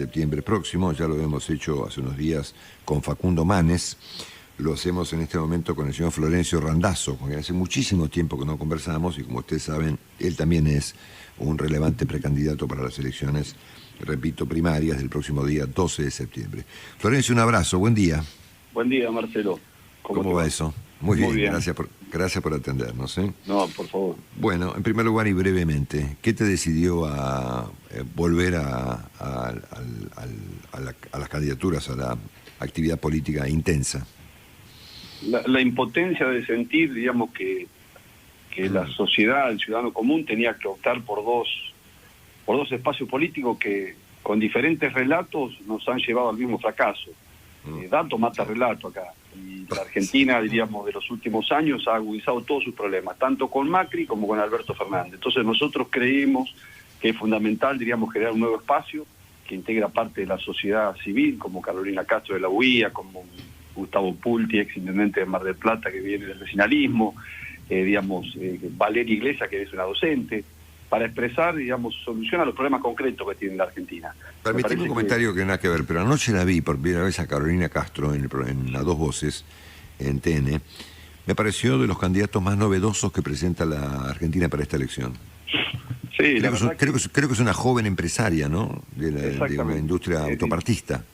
septiembre próximo. Ya lo hemos hecho hace unos días con Facundo Manes. Lo hacemos en este momento con el señor Florencio Randazzo, con quien hace muchísimo tiempo que no conversamos, y como ustedes saben, él también es un relevante precandidato para las elecciones, repito, primarias del próximo día 12 de septiembre. Florencio, un abrazo, buen día. Buen día, Marcelo. ¿Cómo va eso? Muy bien. Gracias por atendernos. No, por favor. Bueno, en primer lugar y brevemente, ¿qué te decidió a volver a las candidaturas, a la actividad política intensa? La impotencia de sentir, digamos, que la sociedad, el ciudadano común, tenía que optar por dos espacios políticos que, con diferentes relatos, nos han llevado al mismo fracaso. Dato mata relato acá. Y la Argentina, diríamos, de los últimos años ha agudizado todos sus problemas, tanto con Macri como con Alberto Fernández. Entonces nosotros creímos que es fundamental, diríamos, crear un nuevo espacio que integra parte de la sociedad civil, como Carolina Castro de la UIA, como Gustavo Pulti, ex intendente de Mar del Plata, que viene del vecinalismo, Valeria Iglesias, que es una docente, para expresar, digamos, solución a los problemas concretos que tiene la Argentina. Permíteme un comentario que nada que ver, pero anoche la vi por primera vez a Carolina Castro en A Dos Voces, en TN. Me pareció de los candidatos más novedosos que presenta la Argentina para esta elección. Sí, creo que es una joven empresaria, ¿no? De una industria autopartista.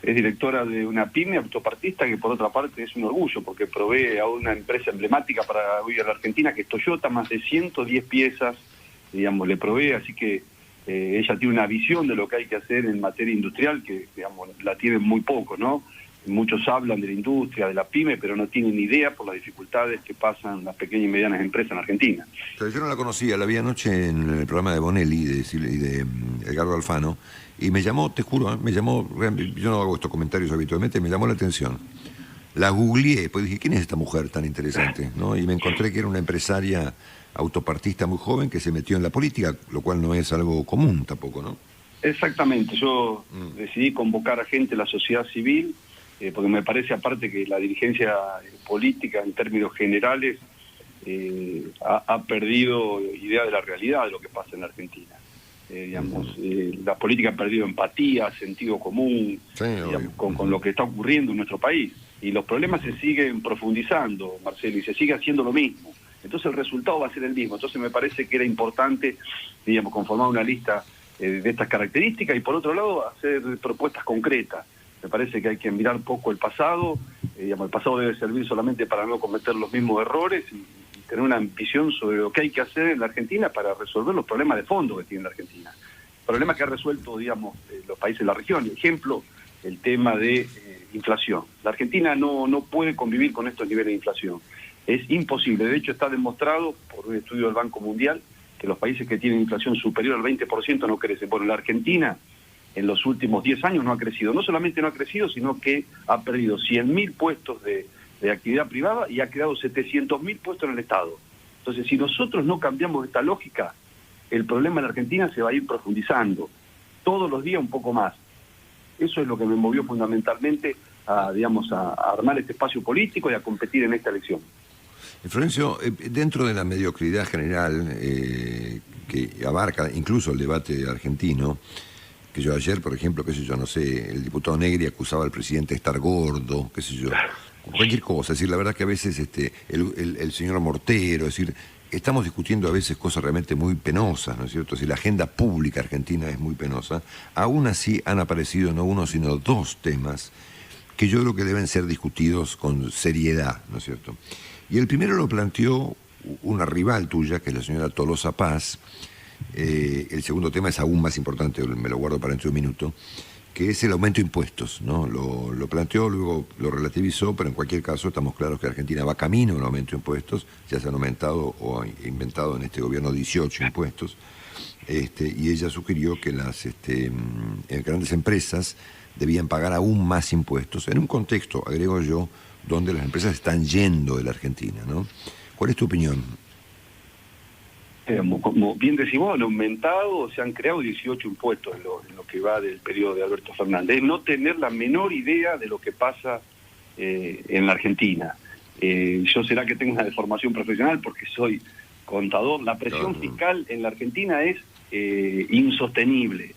Es directora de una pyme autopartista que, por otra parte, es un orgullo, porque provee a una empresa emblemática para hoy en la Argentina, que es Toyota, más de 110 piezas, digamos, le provee, así que ella tiene una visión de lo que hay que hacer en materia industrial que, digamos, la tienen muy poco, ¿no? Muchos hablan de la industria, de la pyme, pero no tienen idea por las dificultades que pasan las pequeñas y medianas empresas en Argentina. Pero yo no la conocía, la vi anoche en el programa de Bonelli y de Edgardo Alfano, y me llamó, te juro, yo no hago estos comentarios habitualmente, me llamó la atención. La googleé, pues dije, ¿quién es esta mujer tan interesante? ¿No? Y me encontré que era una empresaria autopartista muy joven que se metió en la política, lo cual no es algo común tampoco, ¿no? Exactamente, yo decidí convocar a gente de la sociedad civil, porque me parece, aparte, que la dirigencia política en términos generales ha perdido idea de la realidad de lo que pasa en la Argentina. La política ha perdido empatía, sentido común, sí, digamos, con lo que está ocurriendo en nuestro país. Y los problemas se siguen profundizando, Marcelo, y se sigue haciendo lo mismo. Entonces el resultado va a ser el mismo. Entonces me parece que era importante, digamos, conformar una lista de estas características y, por otro lado, hacer propuestas concretas. Me parece que hay que mirar poco el pasado. El pasado debe servir solamente para no cometer los mismos errores y tener una visión sobre lo que hay que hacer en la Argentina para resolver los problemas de fondo que tiene la Argentina. Problemas que ha resuelto, digamos, los países de la región. Ejemplo, el tema de inflación. La Argentina no puede convivir con estos niveles de inflación. Es imposible. De hecho, está demostrado por un estudio del Banco Mundial que los países que tienen inflación superior al 20% no crecen. Bueno, la Argentina en los últimos 10 años no ha crecido. No solamente no ha crecido, sino que ha perdido 100.000 puestos de actividad privada y ha creado 700.000 puestos en el Estado. Entonces, si nosotros no cambiamos esta lógica, el problema en la Argentina se va a ir profundizando. Todos los días un poco más. Eso es lo que me movió fundamentalmente a armar este espacio político y a competir en esta elección. Florencio, dentro de la mediocridad general que abarca incluso el debate argentino, que yo ayer, por ejemplo, el diputado Negri acusaba al presidente de estar gordo, cualquier cosa, es decir, la verdad que a veces el señor Mortero, es decir, estamos discutiendo a veces cosas realmente muy penosas, ¿no es cierto? Si la agenda pública argentina es muy penosa, aún así han aparecido no uno sino dos temas que yo creo que deben ser discutidos con seriedad, ¿no es cierto? Y el primero lo planteó una rival tuya, que es la señora Tolosa Paz. El segundo tema es aún más importante, me lo guardo para dentro de un minuto, que es el aumento de impuestos, ¿no? Lo planteó, luego lo relativizó, pero en cualquier caso estamos claros que Argentina va camino a un aumento de impuestos. Ya se han aumentado o inventado en este gobierno 18 impuestos, y ella sugirió que las grandes empresas debían pagar aún más impuestos, en un contexto, agrego yo, donde las empresas están yendo de la Argentina, ¿no? ¿Cuál es tu opinión? Como bien decimos, han aumentado, se han creado 18 impuestos en lo que va del periodo de Alberto Fernández. No tener la menor idea de lo que pasa en la Argentina. Yo será que tengo una deformación profesional porque soy contador. La presión fiscal en la Argentina es insostenible.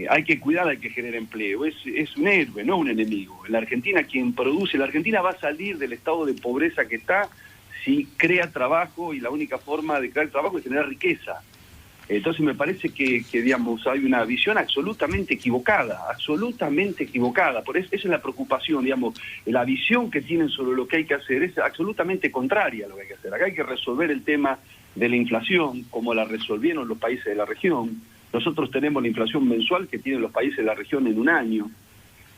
hay que cuidar al que genera empleo, es un héroe, no un enemigo. En la Argentina quien produce, la Argentina va a salir del estado de pobreza que está si crea trabajo, y la única forma de crear trabajo es generar riqueza. Entonces me parece que digamos, hay una visión absolutamente equivocada, por eso esa es la preocupación, digamos, la visión que tienen sobre lo que hay que hacer es absolutamente contraria a lo que hay que hacer. Acá hay que resolver el tema de la inflación, como la resolvieron los países de la región. Nosotros tenemos la inflación mensual que tienen los países de la región en un año.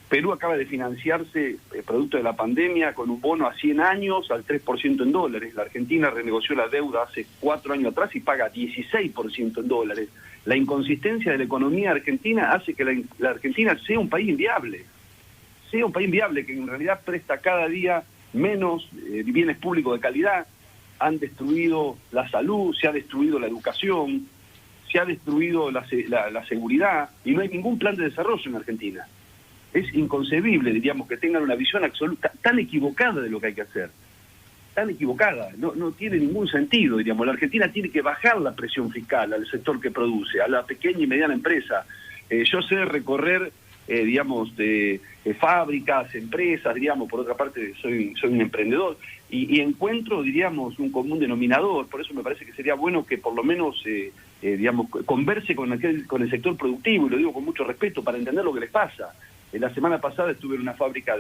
Perú acaba de financiarse, producto de la pandemia, con un bono a 100 años al 3% en dólares. La Argentina renegoció la deuda hace 4 años atrás y paga 16% en dólares. La inconsistencia de la economía argentina hace que la Argentina sea un país inviable. Sea un país inviable que en realidad presta cada día menos bienes públicos de calidad. Han destruido la salud, se ha destruido la educación, se ha destruido la seguridad, y no hay ningún plan de desarrollo en Argentina. Es inconcebible, diríamos, que tengan una visión absoluta, tan equivocada de lo que hay que hacer. Tan equivocada, no tiene ningún sentido, diríamos. La Argentina tiene que bajar la presión fiscal al sector que produce, a la pequeña y mediana empresa. Yo sé recorrer, digamos, de fábricas, empresas, digamos, por otra parte soy un emprendedor, y encuentro, diríamos, un común denominador. Por eso me parece que sería bueno que por lo menos, digamos, converse con el sector productivo, y lo digo con mucho respeto, para entender lo que les pasa. La semana pasada estuve en una fábrica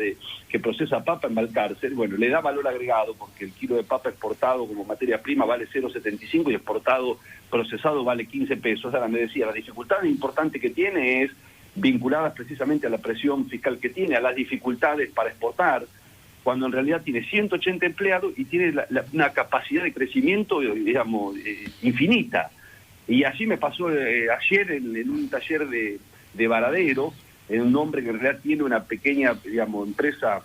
que procesa papa en Balcarce. Bueno, le da valor agregado porque el kilo de papa exportado como materia prima vale 0,75 y exportado, procesado, vale 15 pesos. Ahora me decía, la dificultad importante que tiene es vinculadas precisamente a la presión fiscal que tiene, a las dificultades para exportar, cuando en realidad tiene 180 empleados y tiene una capacidad de crecimiento, digamos, infinita. Y así me pasó ayer en un taller de Varadero, en un hombre que en realidad tiene una pequeña, digamos, empresa,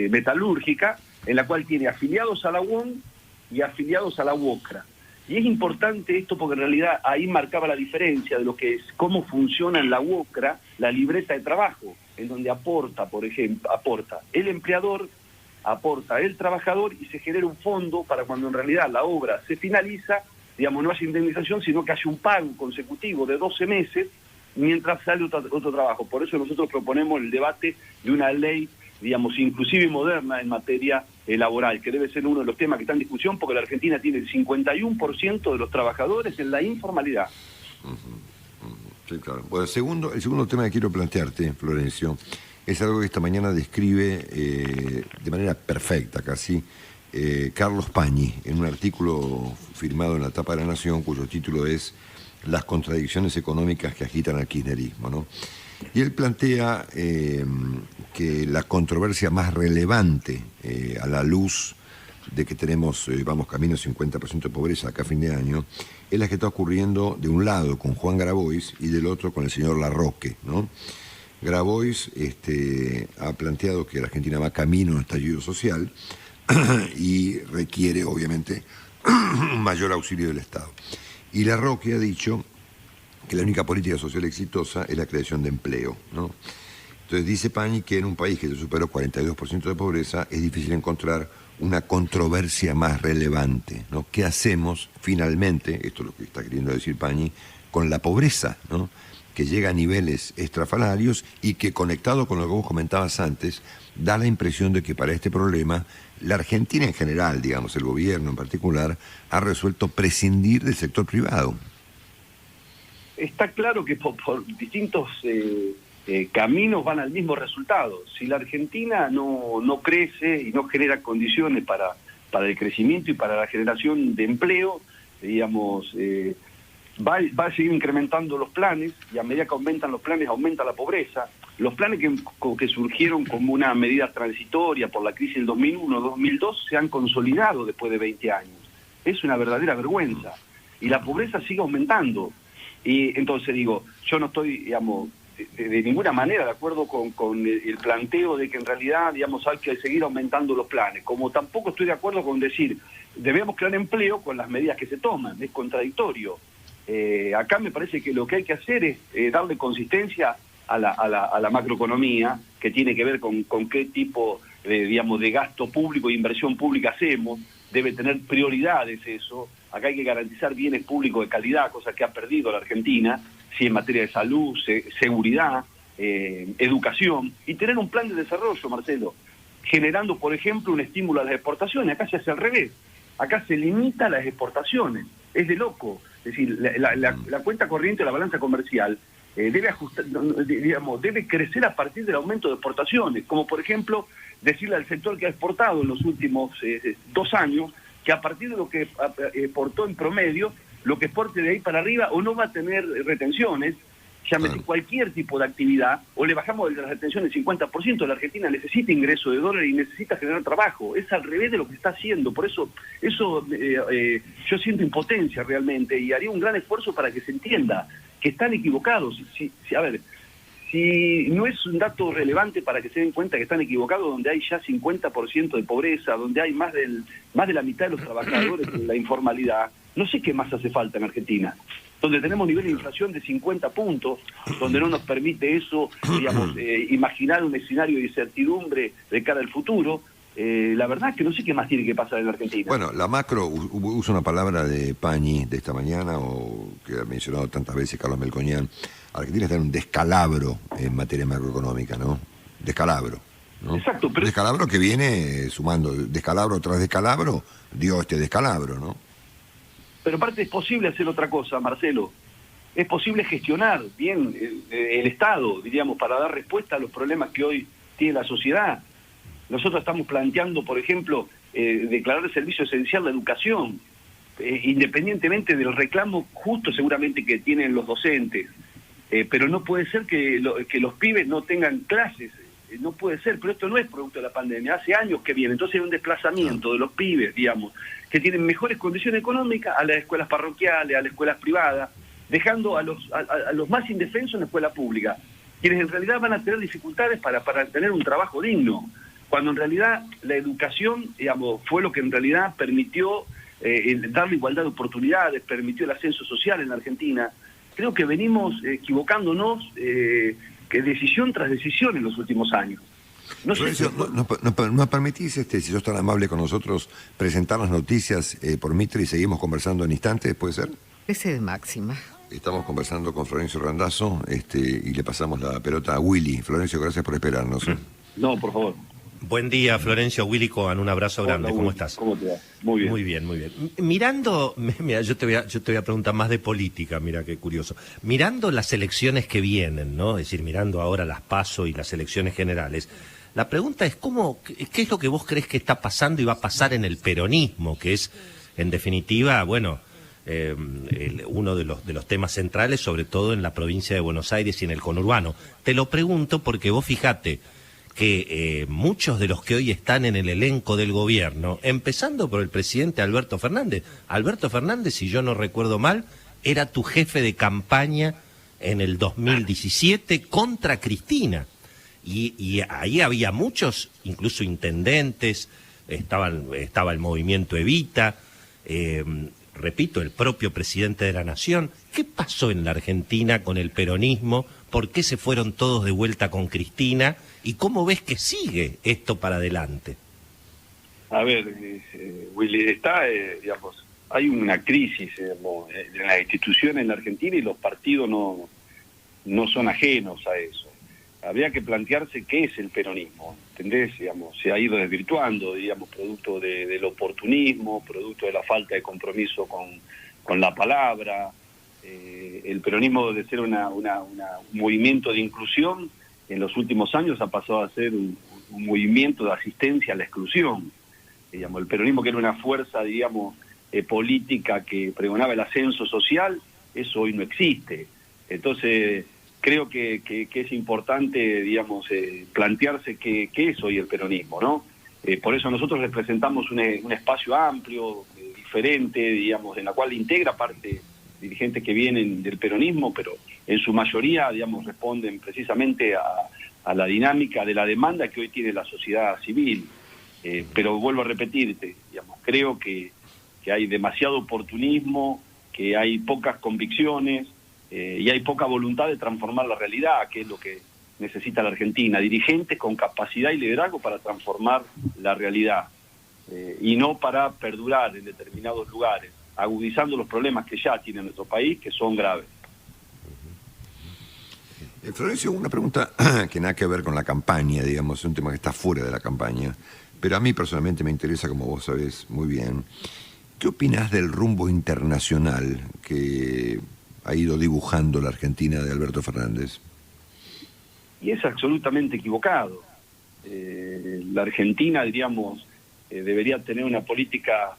metalúrgica, en la cual tiene afiliados a la UON y afiliados a la UOCRA. Y es importante esto porque en realidad ahí marcaba la diferencia de lo que es, cómo funciona en la UOCRA la libreta de trabajo, en donde aporta, por ejemplo, aporta el empleador, aporta el trabajador, y se genera un fondo para cuando en realidad la obra se finaliza, digamos, no haya indemnización, sino que haya un pago consecutivo de 12 meses, mientras sale otro trabajo. Por eso nosotros proponemos el debate de una ley, digamos, inclusiva y moderna en materia laboral, que debe ser uno de los temas que está en discusión, porque la Argentina tiene el 51% de los trabajadores en la informalidad. Sí, claro. Bueno, el segundo tema que quiero plantearte, Florencio, es algo que esta mañana describe de manera perfecta casi Carlos Pañi, en un artículo firmado en la tapa de La Nación, cuyo título es Las contradicciones económicas que agitan al kirchnerismo, ¿no? Y él plantea que la controversia más relevante a la luz de que tenemos, vamos camino a 50% de pobreza acá a fin de año, es la que está ocurriendo de un lado con Juan Grabois y del otro con el señor Larroque, ¿no? Grabois ha planteado que la Argentina va camino a un estallido social y requiere, obviamente, un mayor auxilio del Estado. Y Larroque ha dicho que la única política social exitosa es la creación de empleo, ¿no? Entonces dice Pañi que en un país que se superó 42% de pobreza es difícil encontrar una controversia más relevante, ¿no? ¿Qué hacemos finalmente, esto es lo que está queriendo decir Pañi, con la pobreza, ¿no? Que llega a niveles estrafalarios y que, conectado con lo que vos comentabas antes, da la impresión de que para este problema la Argentina en general, digamos, el gobierno en particular, ha resuelto prescindir del sector privado. Está claro que por distintos caminos van al mismo resultado. Si la Argentina no crece y no genera condiciones para el crecimiento y para la generación de empleo, digamos, va a seguir incrementando los planes, y a medida que aumentan los planes aumenta la pobreza. Los planes que surgieron como una medida transitoria por la crisis del 2001-2002 se han consolidado después de 20 años. Es una verdadera vergüenza. Y la pobreza sigue aumentando. Y entonces digo, yo no estoy, digamos, de ninguna manera de acuerdo con el planteo de que en realidad, digamos, hay que seguir aumentando los planes. Como tampoco estoy de acuerdo con decir, debemos crear empleo con las medidas que se toman. Es contradictorio. Acá me parece que lo que hay que hacer es darle consistencia a la macroeconomía, que tiene que ver con qué tipo digamos, de gasto público e inversión pública hacemos. Debe tener prioridades eso, acá hay que garantizar bienes públicos de calidad, cosa que ha perdido la Argentina, sí, en materia de salud, seguridad, educación, y tener un plan de desarrollo, Marcelo, generando, por ejemplo, un estímulo a las exportaciones. Acá se hace al revés, acá se limita las exportaciones, es de loco. Es decir, la cuenta corriente, la balanza comercial, debe ajustar, digamos, debe crecer a partir del aumento de exportaciones, como por ejemplo decirle al sector que ha exportado en los últimos 2 años que a partir de lo que exportó en promedio, lo que exporte de ahí para arriba o no va a tener retenciones, llámese cualquier tipo de actividad, o le bajamos de las retenciones 50%, la Argentina necesita ingreso de dólares y necesita generar trabajo, es al revés de lo que está haciendo, por eso yo siento impotencia realmente y haría un gran esfuerzo para que se entienda que están equivocados. A ver, si no es un dato relevante para que se den cuenta que están equivocados, donde hay ya 50% de pobreza, donde hay más de la mitad de los trabajadores en la informalidad, no sé qué más hace falta en Argentina, donde tenemos nivel de inflación de 50 puntos, donde no nos permite eso, digamos, imaginar un escenario de incertidumbre de cara al futuro. La verdad es que no sé qué más tiene que pasar en la Argentina. Bueno, la macro, usa una palabra de Pañi de esta mañana, o que ha mencionado tantas veces Carlos Melconian. Argentina está en un descalabro en materia macroeconómica, ¿no? Descalabro, ¿no? Exacto, pero... Descalabro que viene sumando, descalabro tras descalabro, dio este descalabro, ¿no? Pero aparte es posible hacer otra cosa, Marcelo. Es posible gestionar bien el Estado, diríamos, para dar respuesta a los problemas que hoy tiene la sociedad. Nosotros estamos planteando, por ejemplo, declarar el servicio esencial la educación, independientemente del reclamo justo seguramente que tienen los docentes. Pero no puede ser que los pibes no tengan clases, no puede ser, pero esto no es producto de la pandemia, hace años que viene, entonces hay un desplazamiento de los pibes, digamos, que tienen mejores condiciones económicas a las escuelas parroquiales, a las escuelas privadas, dejando a los más indefensos en la escuela pública, quienes en realidad van a tener dificultades para tener un trabajo digno, cuando en realidad la educación, digamos, fue lo que en realidad permitió darle igualdad de oportunidades, permitió el ascenso social en la Argentina. Creo que venimos equivocándonos que decisión tras decisión en los últimos años. No sé si... ¿Nos permitís, si sos tan amable con nosotros, presentar las noticias por Mitre y seguimos conversando en instantes, puede ser? Ese de máxima. Estamos conversando con Florencio Randazzo y le pasamos la pelota a Willy. Florencio, gracias por esperarnos. No, por favor. Buen día, Florencio. Willy Coan, un abrazo grande. Hola, ¿Cómo estás? ¿Cómo te va? Muy bien. Muy bien, muy bien. Mirando, mira, yo te voy a preguntar más de política, mira qué curioso. Mirando las elecciones que vienen, ¿no? Es decir, mirando ahora las PASO y las elecciones generales, la pregunta es ¿qué es lo que vos crees que está pasando y va a pasar en el peronismo? Que es, en definitiva, bueno, uno de los temas centrales, sobre todo en la provincia de Buenos Aires y en el conurbano. Te lo pregunto porque vos fijate que muchos de los que hoy están en el elenco del gobierno, empezando por el presidente Alberto Fernández, si yo no recuerdo mal, era tu jefe de campaña en el 2017 contra Cristina, y ahí había muchos, incluso intendentes, estaba el movimiento Evita, repito, el propio presidente de la Nación. ¿Qué pasó en la Argentina con el peronismo? ¿Por qué se fueron todos de vuelta con Cristina? ¿Y cómo ves que sigue esto para adelante? A ver, Willy, digamos, hay una crisis en las instituciones en la Argentina y los partidos no son ajenos a eso. Habría que plantearse qué es el peronismo, ¿entendés? Digamos, se ha ido desvirtuando, digamos, producto del oportunismo, producto de la falta de compromiso con la palabra. El peronismo, de ser un movimiento de inclusión, en los últimos años ha pasado a ser un movimiento de asistencia a la exclusión. Digamos, el peronismo, que era una fuerza, digamos, política que pregonaba el ascenso social, eso hoy no existe. Entonces, creo que es importante, digamos, plantearse qué es hoy el peronismo, ¿no? Por eso nosotros representamos un espacio amplio, diferente, digamos, en la cual integra parte dirigentes que vienen del peronismo, pero en su mayoría, digamos, responden precisamente a la dinámica de la demanda que hoy tiene la sociedad civil. Pero vuelvo a repetirte, digamos, creo que hay demasiado oportunismo, que hay pocas convicciones, y hay poca voluntad de transformar la realidad, que es lo que necesita la Argentina, dirigentes con capacidad y liderazgo para transformar la realidad, y no para perdurar en determinados lugares. agudizando los problemas que ya tiene nuestro país, que son graves. Florencio, una pregunta que nada que ver con la campaña, digamos, es un tema que está fuera de la campaña, pero a mí personalmente me interesa, como vos sabés muy bien. ¿Qué opinás del rumbo internacional que ha ido dibujando la Argentina de Alberto Fernández? Y es absolutamente equivocado. La Argentina, diríamos, debería tener una política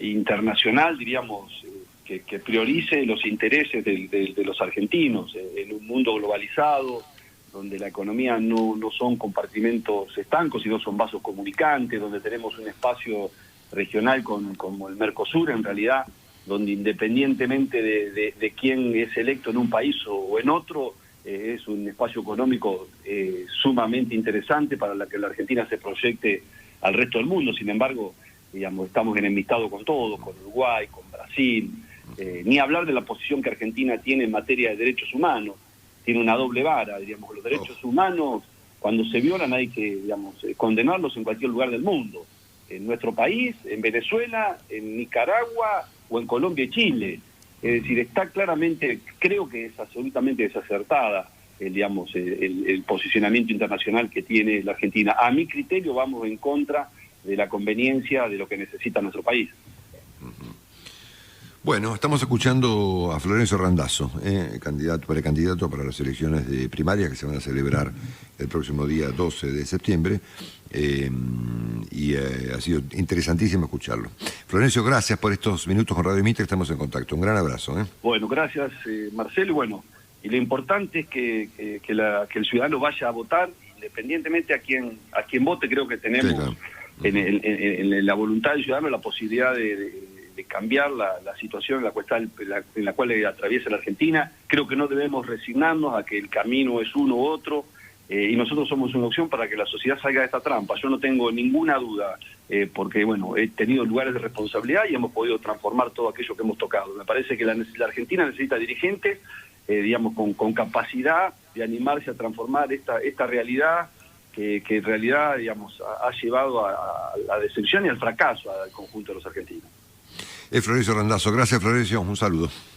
internacional, diríamos, que priorice los intereses de los argentinos en un mundo globalizado, donde la economía no son compartimentos estancos, sino son vasos comunicantes, donde tenemos un espacio regional como el Mercosur, en realidad, donde independientemente de quién es electo en un país o en otro, es un espacio económico sumamente interesante para que la Argentina se proyecte al resto del mundo. Sin embargo, digamos, estamos enemistados con todo, con Uruguay, con Brasil, ni hablar de la posición que Argentina tiene en materia de derechos humanos. Tiene una doble vara, digamos, los derechos humanos, cuando se violan hay que, digamos, condenarlos en cualquier lugar del mundo. En nuestro país, en Venezuela, en Nicaragua o en Colombia y Chile. Es decir, está claramente, creo que es absolutamente desacertada, digamos, el posicionamiento internacional que tiene la Argentina. A mi criterio vamos en contra de la conveniencia de lo que necesita nuestro país. Bueno, estamos escuchando a Florencio Randazzo, precandidato para las elecciones de primaria que se van a celebrar el próximo día 12 de septiembre. Ha sido interesantísimo escucharlo. Florencio, gracias por estos minutos con Radio Mitre, estamos en contacto. Un gran abrazo. Bueno, gracias Marcelo. Y bueno, y lo importante es que el ciudadano vaya a votar, independientemente a quien vote. Creo que tenemos, sí, claro, en la voluntad del ciudadano la posibilidad de cambiar la situación en la cual atraviesa la Argentina. Creo que no debemos resignarnos a que el camino es uno u otro, y nosotros somos una opción para que la sociedad salga de esta trampa. Yo no tengo ninguna duda, porque bueno, he tenido lugares de responsabilidad y hemos podido transformar todo aquello que hemos tocado. Me parece que la Argentina necesita dirigentes, digamos, con capacidad de animarse a transformar esta realidad que en realidad, digamos, ha llevado a la decepción y al fracaso al conjunto de los argentinos. Florencio Randazzo. Gracias, Florencio. Un saludo.